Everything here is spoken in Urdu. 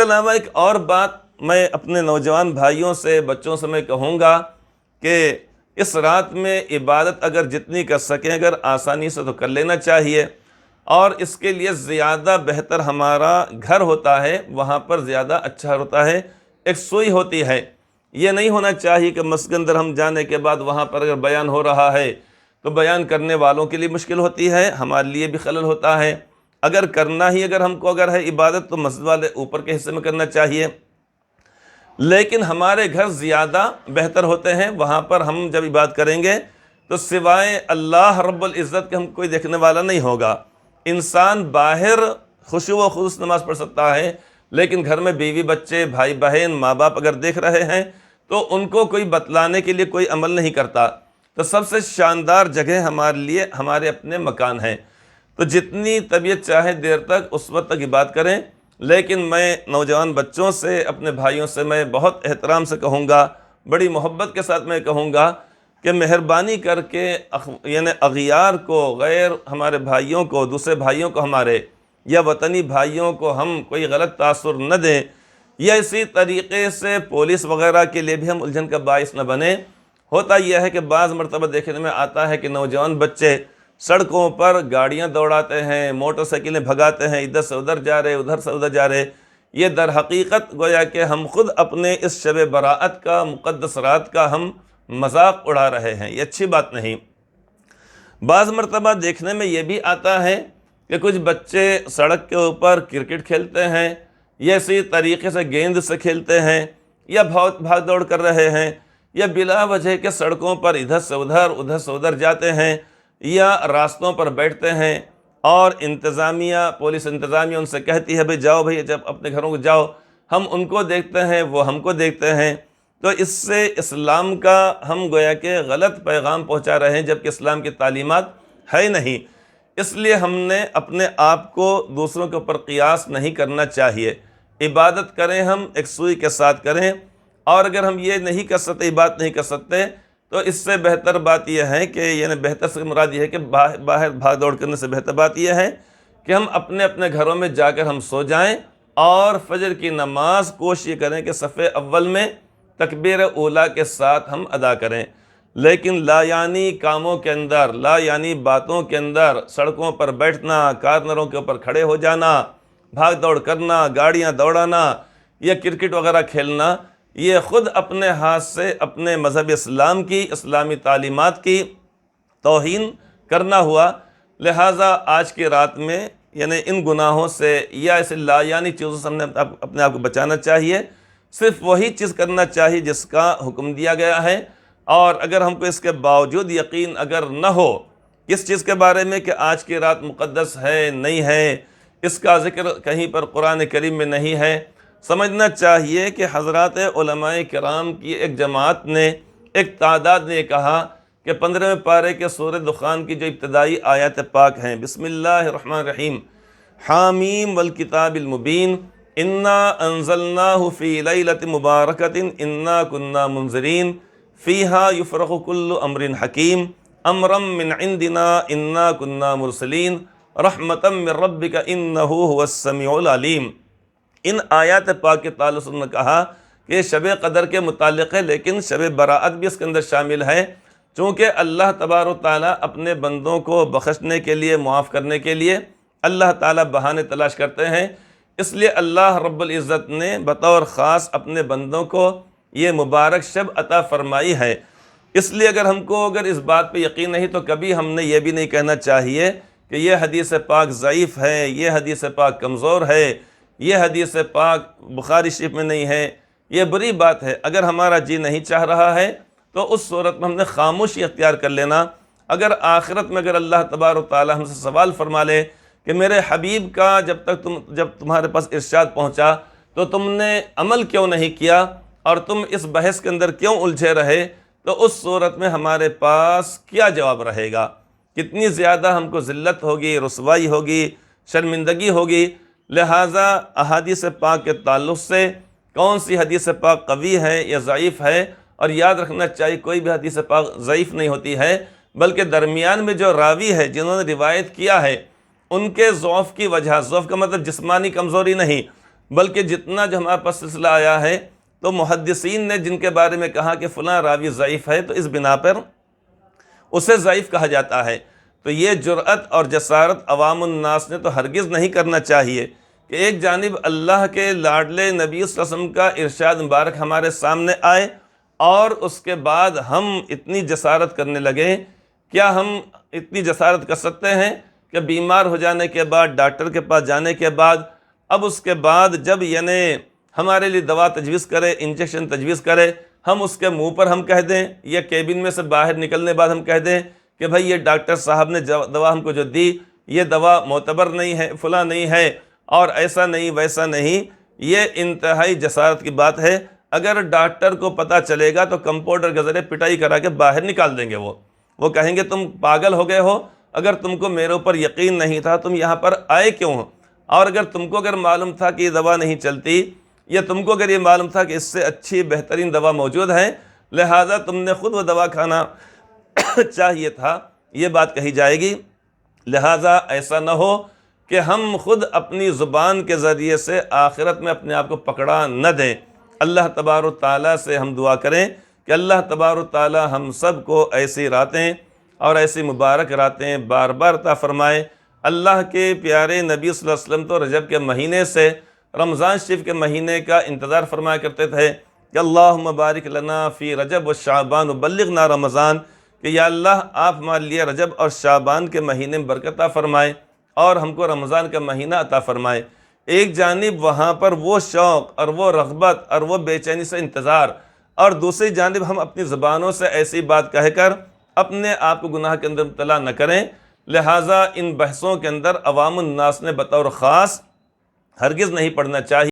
علاوہ ایک اور بات میں اپنے نوجوان بھائیوں سے، بچوں سے میں کہوں گا کہ اس رات میں عبادت اگر جتنی کر سکیں، اگر آسانی سے تو کر لینا چاہیے، اور اس کے لیے زیادہ بہتر ہمارا گھر ہوتا ہے، وہاں پر زیادہ اچھا ہوتا ہے، ایک سوئی ہوتی ہے۔ یہ نہیں ہونا چاہیے کہ مسجد کے اندر ہم جانے کے بعد وہاں پر اگر بیان ہو رہا ہے تو بیان کرنے والوں کے لیے مشکل ہوتی ہے، ہمارے لیے بھی خلل ہوتا ہے۔ اگر کرنا ہی اگر ہم کو اگر ہے عبادت تو مسجد والے اوپر کے حصے میں کرنا چاہیے، لیکن ہمارے گھر زیادہ بہتر ہوتے ہیں۔ وہاں پر ہم جب عبادت کریں گے تو سوائے اللہ رب العزت کے ہم کوئی دیکھنے والا نہیں ہوگا۔ انسان باہر خشوع و خضوع سے نماز پڑھ سکتا ہے، لیکن گھر میں بیوی بچے، بھائی بہن، ماں باپ اگر دیکھ رہے ہیں تو ان کو کوئی بتلانے کے لیے کوئی عمل نہیں کرتا۔ تو سب سے شاندار جگہ ہمارے لیے ہمارے اپنے مکان ہیں، تو جتنی طبیعت چاہے دیر تک اس وقت تک عبادت کریں۔ لیکن میں نوجوان بچوں سے، اپنے بھائیوں سے میں بہت احترام سے کہوں گا، بڑی محبت کے ساتھ میں کہوں گا کہ مہربانی کر کے یعنی اغیار کو، غیر ہمارے بھائیوں کو، دوسرے بھائیوں کو ہمارے یا وطنی بھائیوں کو ہم کوئی غلط تاثر نہ دیں، یا اسی طریقے سے پولیس وغیرہ کے لیے بھی ہم الجھن کا باعث نہ بنیں۔ ہوتا یہ ہے کہ بعض مرتبہ دیکھنے میں آتا ہے کہ نوجوان بچے سڑکوں پر گاڑیاں دوڑاتے ہیں، موٹر سائیکلیں بھگاتے ہیں، ادھر سے ادھر جا رہے، ادھر سے ادھر جا رہے۔ یہ در حقیقت گویا کہ ہم خود اپنے اس شب براءت کا، مقدس رات کا ہم مذاق اڑا رہے ہیں، یہ اچھی بات نہیں۔ بعض مرتبہ دیکھنے میں یہ بھی آتا ہے کہ کچھ بچے سڑک کے اوپر کرکٹ کھیلتے ہیں، یا اسی طریقے سے گیند سے کھیلتے ہیں، یا بہت بھاگ دوڑ کر رہے ہیں، یا بلا وجہ کے سڑکوں پر ادھر سے ادھر جاتے ہیں، یا راستوں پر بیٹھتے ہیں، اور انتظامیہ، پولیس انتظامیہ ان سے کہتی ہے بھئی جاؤ بھئی، جب اپنے گھروں کو جاؤ۔ ہم ان کو دیکھتے ہیں، وہ ہم کو دیکھتے ہیں، تو اس سے اسلام کا ہم گویا کہ غلط پیغام پہنچا رہے ہیں، جبکہ اسلام کی تعلیمات ہے نہیں۔ اس لیے ہم نے اپنے آپ کو دوسروں کے اوپر قیاس نہیں کرنا چاہیے۔ عبادت کریں، ہم ایک سوئی کے ساتھ کریں، اور اگر ہم یہ نہیں کر سکتے، عبادت نہیں کر سکتے، تو اس سے بہتر بات یہ ہے کہ یعنی بہتر سے مراد یہ ہے کہ باہر بھاگ دوڑ کرنے سے بہتر بات یہ ہے کہ ہم اپنے اپنے گھروں میں جا کر ہم سو جائیں، اور فجر کی نماز کوشش یہ کریں کہ صف اول میں تکبیر اولیٰ کے ساتھ ہم ادا کریں۔ لیکن لا یعنی کاموں کے اندر، لا یعنی باتوں کے اندر سڑکوں پر بیٹھنا، کارنروں کے اوپر کھڑے ہو جانا، بھاگ دوڑ کرنا، گاڑیاں دوڑانا، یا کرکٹ وغیرہ کھیلنا، یہ خود اپنے ہاتھ سے اپنے مذہب اسلام کی، اسلامی تعلیمات کی توہین کرنا ہوا۔ لہٰذا آج کی رات میں یعنی ان گناہوں سے یا ایسے لا یعنی چیزوں سے ہم نے اپنے آپ کو بچانا چاہیے۔ صرف وہی چیز کرنا چاہیے جس کا حکم دیا گیا ہے، اور اگر ہم کو اس کے باوجود یقین اگر نہ ہو کس چیز کے بارے میں کہ آج کی رات مقدس ہے نہیں ہے، اس کا ذکر کہیں پر قرآن کریم میں نہیں ہے، سمجھنا چاہیے کہ حضرات علماء کرام کی ایک جماعت نے، ایک تعداد نے کہا کہ 15ویں پارے کے سورہ دخان کی جو ابتدائی آیات پاک ہیں، بسم اللہ الرحمن الرحیم، حامیم والکتاب المبین، انا انزلناہ فی لیلۃ مبارکۃ انا کنا منذرین فیہا یفرق کل امر حکیم امرا من عندنا انا کنا مرسلین رحمتا من ربک انہ هو السمیع العلیم۔ ان آیات پاک کے تعلق سے انہوں نے کہا کہ شب قدر کے متعلق ہے، لیکن شب براءت بھی اس کے اندر شامل ہے، چونکہ اللہ تبارک و تعالیٰ اپنے بندوں کو بخشنے کے لیے، معاف کرنے کے لیے اللہ تعالیٰ بہانے تلاش کرتے ہیں۔ اس لیے اللہ رب العزت نے بطور خاص اپنے بندوں کو یہ مبارک شب عطا فرمائی ہے۔ اس لیے اگر ہم کو اگر اس بات پہ یقین نہیں تو کبھی ہم نے یہ بھی نہیں کہنا چاہیے کہ یہ حدیث پاک ضعیف ہے، یہ حدیث پاک کمزور ہے، یہ حدیث پاک بخاری شریف میں نہیں ہے۔ یہ بری بات ہے۔ اگر ہمارا جی نہیں چاہ رہا ہے تو اس صورت میں ہم نے خاموشی اختیار کر لینا۔ اگر آخرت میں اگر اللہ تبارک و تعالیٰ ہم سے سوال فرما لے کہ میرے حبیب کا جب تمہارے پاس ارشاد پہنچا تو تم نے عمل کیوں نہیں کیا، اور تم اس بحث کے اندر کیوں الجھے رہے، تو اس صورت میں ہمارے پاس کیا جواب رہے گا؟ کتنی زیادہ ہم کو ذلت ہوگی، رسوائی ہوگی، شرمندگی ہوگی۔ لہٰذا احادیث پاک کے تعلق سے کون سی حدیث پاک قوی ہے یا ضعیف ہے، اور یاد رکھنا چاہیے کوئی بھی حدیث پاک ضعیف نہیں ہوتی ہے، بلکہ درمیان میں جو راوی ہے جنہوں نے روایت کیا ہے ان کے ضعف کی وجہ، ضعف کا مطلب جسمانی کمزوری نہیں، بلکہ جتنا جو ہمارے پاس سلسلہ آیا ہے تو محدثین نے جن کے بارے میں کہا کہ فلاں راوی ضعیف ہے تو اس بنا پر اسے ضعیف کہا جاتا ہے۔ تو یہ جرأت اور جسارت عوام الناس نے تو ہرگز نہیں کرنا چاہیے کہ ایک جانب اللہ کے لاڈلے نبی صلی اللہ علیہ وسلم کا ارشاد مبارک ہمارے سامنے آئے اور اس کے بعد ہم اتنی جسارت کرنے لگے۔ کیا ہم اتنی جسارت کر سکتے ہیں کہ بیمار ہو جانے کے بعد، ڈاکٹر کے پاس جانے کے بعد، اب اس کے بعد جب یعنی ہمارے لیے دوا تجویز کرے، انجیکشن تجویز کرے، ہم اس کے منہ پر ہم کہہ دیں یا کیبن میں سے باہر نکلنے بعد ہم کہہ دیں کہ بھائی یہ ڈاکٹر صاحب نے دوا ہم کو جو دی یہ دوا معتبر نہیں ہے، فلاں نہیں ہے، اور ایسا نہیں ویسا نہیں، یہ انتہائی جسارت کی بات ہے۔ اگر ڈاکٹر کو پتہ چلے گا تو کمپاؤنڈر کے ذریعے پٹائی کرا کے باہر نکال دیں گے۔ وہ کہیں گے تم پاگل ہو گئے ہو، اگر تم کو میرے اوپر یقین نہیں تھا تم یہاں پر آئے کیوں ہو؟ اور اگر تم کو اگر معلوم تھا کہ یہ دوا نہیں چلتی، یا تم کو اگر یہ معلوم تھا کہ اس سے اچھی بہترین دوا موجود ہے، لہٰذا تم نے خود وہ دوا کھانا چاہیے تھا، یہ بات کہی جائے گی۔ لہٰذا ایسا نہ ہو کہ ہم خود اپنی زبان کے ذریعے سے آخرت میں اپنے آپ کو پکڑا نہ دیں۔ اللہ تبارک و تعالیٰ سے ہم دعا کریں کہ اللہ تبارک و تعالیٰ ہم سب کو ایسی راتیں اور ایسی مبارک راتیں بار بار عطا فرمائے۔ اللہ کے پیارے نبی صلی اللہ علیہ وسلم تو رجب کے مہینے سے رمضان شریف کے مہینے کا انتظار فرمایا کرتے تھے کہ اللہم بارک لنا فی رجب و شعبان وبلغنا رمضان، کہ یا اللہ آپ ہمارے لیے رجب اور شعبان کے مہینے میں برکت عطا فرمائے اور ہم کو رمضان کا مہینہ عطا فرمائے۔ ایک جانب وہاں پر وہ شوق اور وہ رغبت اور وہ بے چینی سے انتظار، اور دوسری جانب ہم اپنی زبانوں سے ایسی بات کہہ کر اپنے آپ کو گناہ کے اندر مبتلا نہ کریں۔ لہٰذا ان بحثوں کے اندر عوام الناس نے بطور خاص ہرگز نہیں پڑھنا چاہیے۔